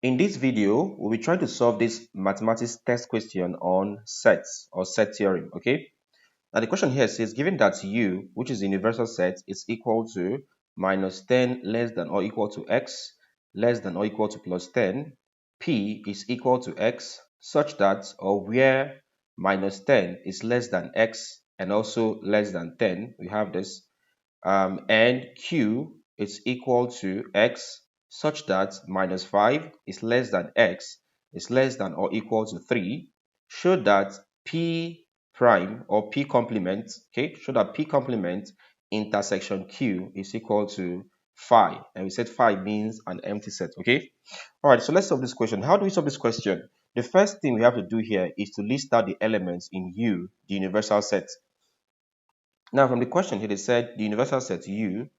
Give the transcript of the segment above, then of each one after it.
In this video, we'll be trying to solve this mathematics test question on sets or set theorem, okay? Now the question here says, given that U, which is the universal set, is equal to minus 10 less than or equal to x less than or equal to plus 10, P is equal to x such that or where minus 10 is less than x and also less than 10, we have this, and Q is equal to x such that minus 5 is less than x is less than or equal to 3, show that P prime or P complement, okay, show that P complement intersection Q is equal to phi. And we said phi means an empty set, okay? All right, so let's solve this question. How do we solve this question? The first thing we have to do here is to list out the elements in U, the universal set. Now, from the question here, they said the universal set U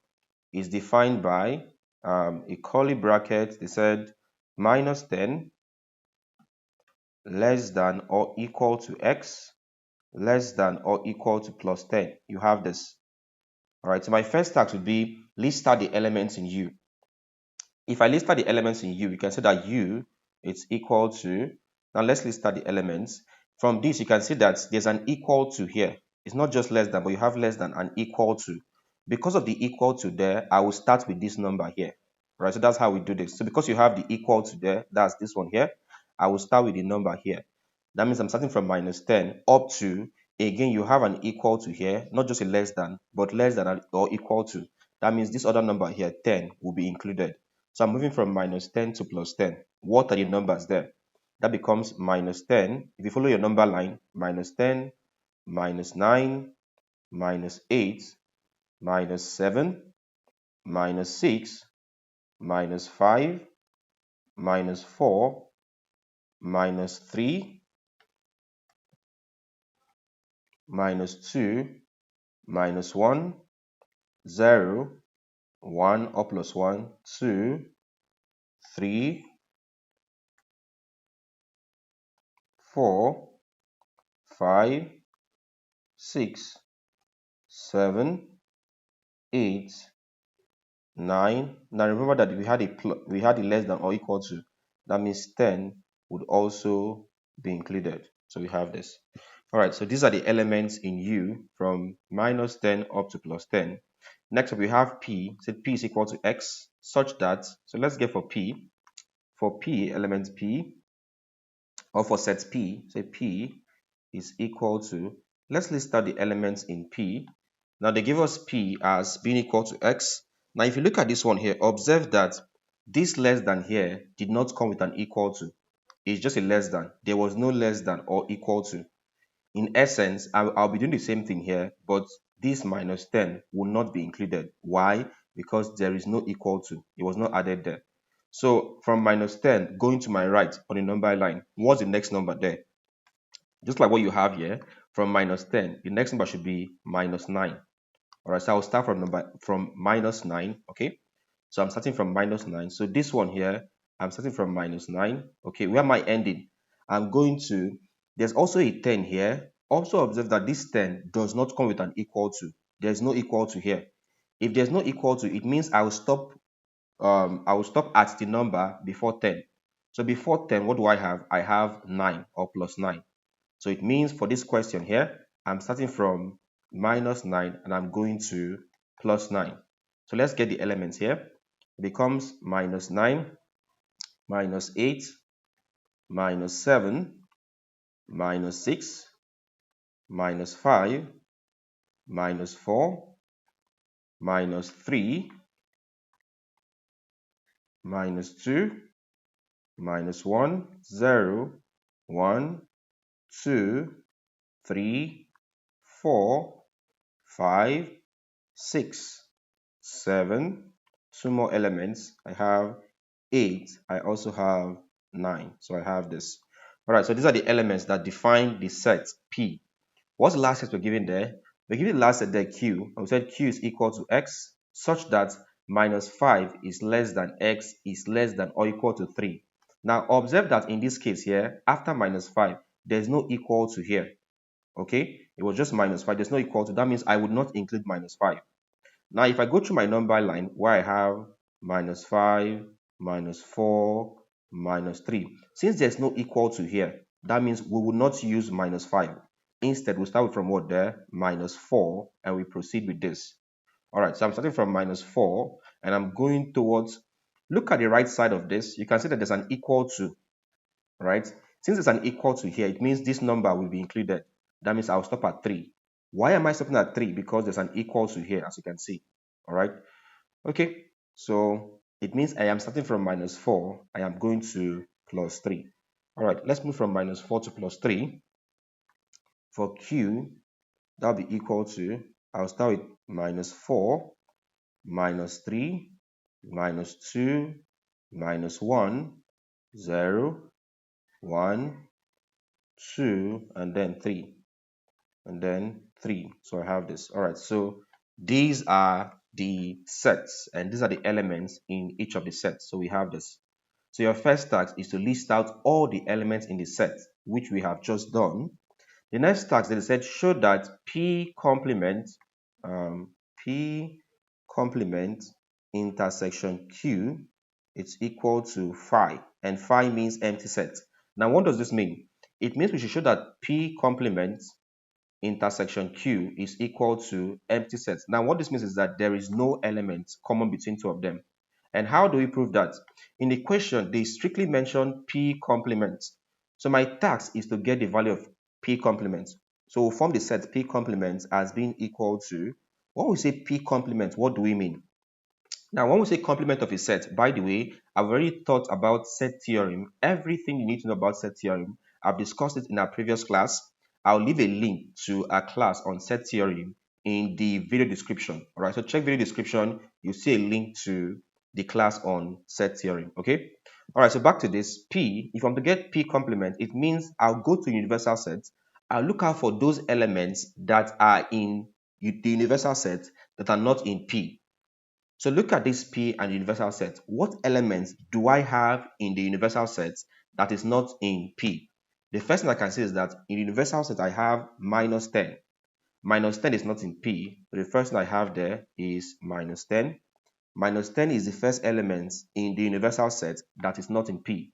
is defined by a curly bracket. They said minus 10 less than or equal to x less than or equal to plus 10. You have this. All right, so my first task would be list out the elements in U. If I list out the elements in U, we can say that U is equal to, now let's list out the elements. From this, you can see that there's an equal to here. It's not just less than, but you have less than and equal to. Because of the equal to there, I will start with this number here. Right, so that's how we do this. So because you have the equal to there, that's this one here, I will start with the number here. That means I'm starting from minus 10 up to, again, you have an equal to here, not just a less than, but less than or equal to. That means this other number here, 10, will be included. So I'm moving from minus 10 to plus 10. What are the numbers there? That becomes minus 10. If you follow your number line, minus 10, minus 9, minus 8, minus 7, minus 6, minus 5, minus 4, minus 3, minus 2, minus 1, 0, 1 or plus 1, 2, 3, 4, 5, 6, 7, 8, 9. Now remember that we had a less than or equal to. That means 10 would also be included. So we have this. All right, so these are the elements in U from minus 10 up to plus 10. Next up, we have P. So P is equal to X such that, so let's get for P. For P, element P, or for set P, say P is equal to, let's list out the elements in P. Now they give us P as being equal to X. Now if you look at this one here, observe that this less than here did not come with an equal to. It's just a less than. There was no less than or equal to. In essence, I'll be doing the same thing here, but this minus 10 will not be included. Why? Because there is no equal to. It was not added there. So from minus 10 going to my right on the number line, what's the next number there? Just like what you have here, from minus 10, the next number should be minus 9. All right, so I'll start from minus 9, okay? So I'm starting from minus 9. So this one here, I'm starting from minus 9. Okay, where am I ending? I'm going to, there's also a 10 here. Also observe that this 10 does not come with an equal to. There's no equal to here. If there's no equal to, it means I will stop at the number before 10. So before 10, what do I have? I have 9 or plus 9. So it means for this question here, I'm starting from minus 9 and I'm going to plus 9. So let's get the elements here. It becomes minus 9, minus 8, minus 7, minus 6, minus 5, minus 4, minus 3, minus 2, minus 1, 0, 1, 2, 3, 4, 5, 6, 7, 2 more elements. I have 8. I also have 9. So I have this. All right, so these are the elements that define the set P. What's the last set we're given there? We're given the last set there Q. And we said Q is equal to X such that minus 5 is less than X is less than or equal to 3. Now observe that in this case here, after minus 5, there's no equal to here. Okay, it was just minus 5. There's no equal to. That means I would not include minus 5. Now, if I go through my number line where I have minus 5, minus 4, minus 3. Since there's no equal to here, that means we will not use minus 5. Instead, we'll start from what there? Minus 4, and we proceed with this. All right, so I'm starting from minus 4, and I'm going towards, look at the right side of this. You can see that there's an equal to, right? Since there's an equal to here, it means this number will be included. That means I'll stop at 3. Why am I stopping at 3? Because there's an equal to here, as you can see. All right. Okay. So it means I am starting from minus 4. I am going to plus 3. All right. Let's move from minus 4 to plus 3. For Q, that'll be equal to, I'll start with minus 4, minus 3, minus 2, minus 1, 0, 1, 2, and then 3. And then 3. So I have this. All right. So these are the sets, and these are the elements in each of the sets. So we have this. So your first task is to list out all the elements in the set, which we have just done. The next task, they said, show that P complement P complement intersection Q is equal to phi, and phi means empty set. Now, what does this mean? It means we should show that P complement intersection Q is equal to empty set. Now, what this means is that there is no element common between two of them. And how do we prove that? In the question, they strictly mention P complement. So my task is to get the value of P complement. So we'll form the set P complement as being equal to, when we say P complement, what do we mean? Now, when we say complement of a set, by the way, I've already thought about set theorem. Everything you need to know about set theorem, I've discussed it in our previous class. I'll leave a link to a class on set theorem in the video description. All right, so check video description. You see a link to the class on set theorem. Okay. All right, so back to this P. If I'm to get P complement, it means I'll go to universal set. I'll look out for those elements that are in the universal set that are not in P. So look at this P and universal set. What elements do I have in the universal set that is not in P? The first thing I can say is that in the universal set, I have minus 10. Minus 10 is not in P. So the first thing I have there is minus 10. Minus 10 is the first element in the universal set that is not in P.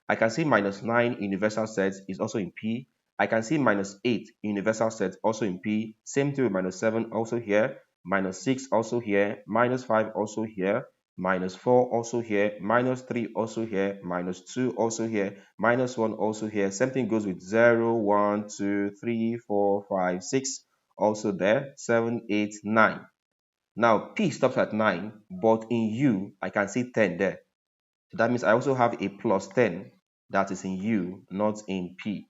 I can see minus 9 universal set is also in P. I can see minus 8 universal set also in P. Same thing with minus 7 also here. Minus 6 also here. Minus 5 also here. Minus 4 also here. Minus 3 also here. Minus 2 also here. Minus 1 also here. Same thing goes with 0, 1, 2, 3, 4, 5, 6 also there. 7, 8, 9. Now P stops at 9, but in U, I can see 10 there. So that means I also have a plus 10 that is in U, not in P.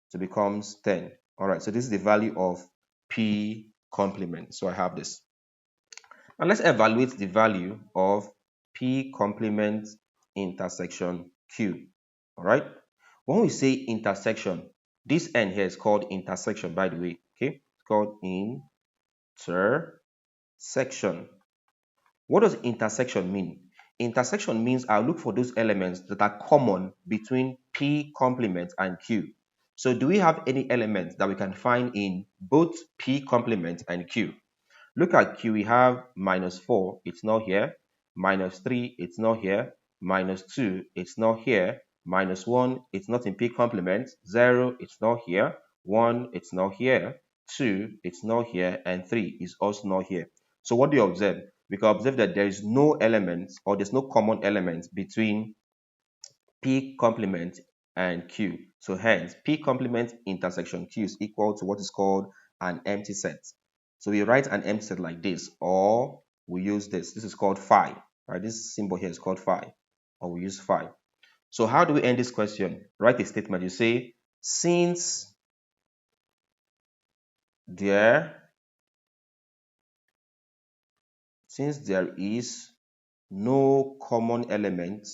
So it becomes 10. All right, so this is the value of P complement. So I have this. And let's evaluate the value of P complement intersection Q. All right. When we say intersection, this end here is called intersection, by the way. Okay, it's called intersection. What does intersection mean? Intersection means I'll look for those elements that are common between P complement and Q. So do we have any elements that we can find in both P complement and Q? Look at Q, we have minus 4, it's not here. Minus 3, it's not here. Minus 2, it's not here. Minus 1, it's not in P complement. 0, it's not here. 1, it's not here. 2, it's not here. And 3 is also not here. So what do you observe? We can observe that there is no element, or there's no common element between P complement and Q. So hence, P complement intersection Q is equal to what is called an empty set. So we write an empty set like this, or we use this. This is called phi. Right? This symbol here is called phi, or we use phi. So how do we end this question? Write a statement. You say, since there is no common element,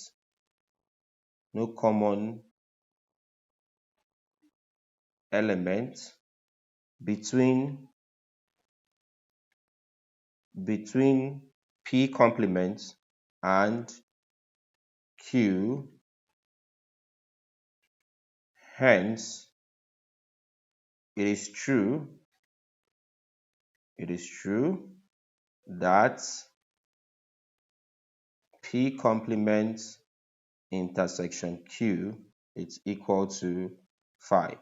no common element between P complement and Q, hence it is true that P complement intersection Q, it's equal to 5.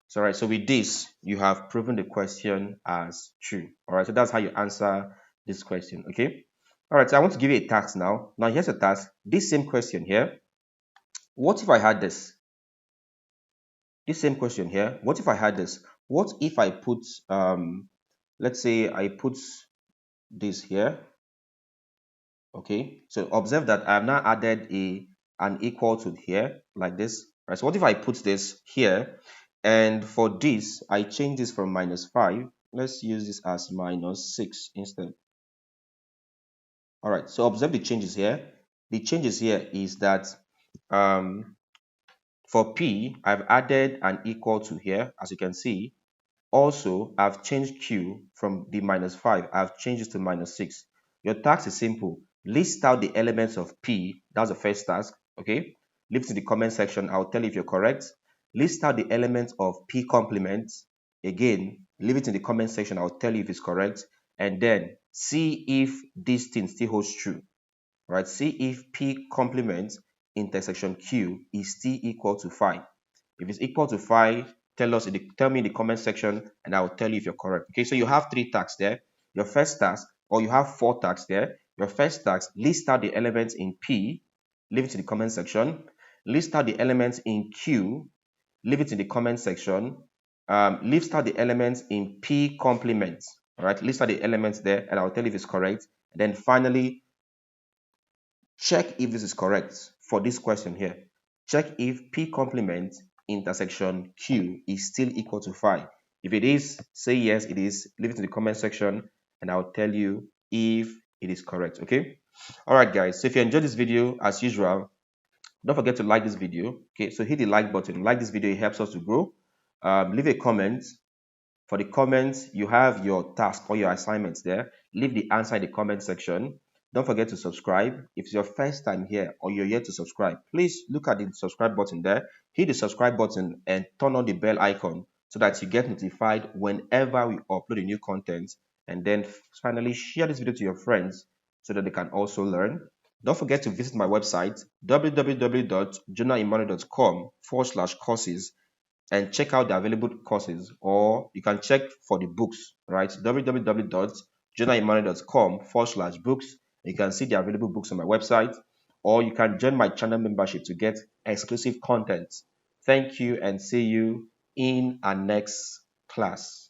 So, all right, so with this, you have proven the question as true. All right, so that's how you answer this question, okay? All right, so I want to give you a task now. Now, here's a task. This same question here, what if I had this? This same question here, what if I had this? What if I put, let's say I put this here, okay? So observe that I have now added an equal to here, like this, right? So what if I put this here, and for this, I change this from -5. Let's use this as -6 instead. All right, so observe the changes here. The changes here is that for P, I've added an equal to here, as you can see. Also, I've changed Q from the -5. I've changed it to -6. Your task is simple. List out the elements of P. That's the first task. Okay. Leave it in the comment section. I'll tell you if you're correct. List out the elements of P complement. Again, leave it in the comment section. I'll tell you if it's correct. And then see if this thing still holds true. Right? See if P complement intersection Q is still equal to 5. If it's equal to 5, tell me in the comment section and I will tell you if you're correct. Okay, so you have 3 tasks there. Your first task, or you have 4 tasks there. Your first task, list out the elements in P, leave it in the comment section. List out the elements in Q, leave it in the comment section. List out the elements in P complement. All right, list out the elements there and I'll tell you if it's correct. And then finally, check if this is correct for this question here. Check if P complement intersection Q is still equal to 5. If it is, say yes, it is. Leave it in the comment section and I'll tell you if it is correct, okay? All right, guys. So if you enjoyed this video, as usual, don't forget to like this video, okay? So hit the like button. Like this video, it helps us to grow. Leave a comment. For the comments, you have your task or your assignments there. Leave the answer in the comment section. Don't forget to subscribe. If it's your first time here or you're yet to subscribe, please look at the subscribe button there. Hit the subscribe button and turn on the bell icon so that you get notified whenever we upload a new content. And then finally, share this video to your friends so that they can also learn. Don't forget to visit my website, www.jonahimmanuel.com/courses, and check out the available courses, or you can check for the books, right? www.jonahimmanuel.com/books. You can see the available books on my website, or you can join my channel membership to get exclusive content. Thank you and see you in our next class.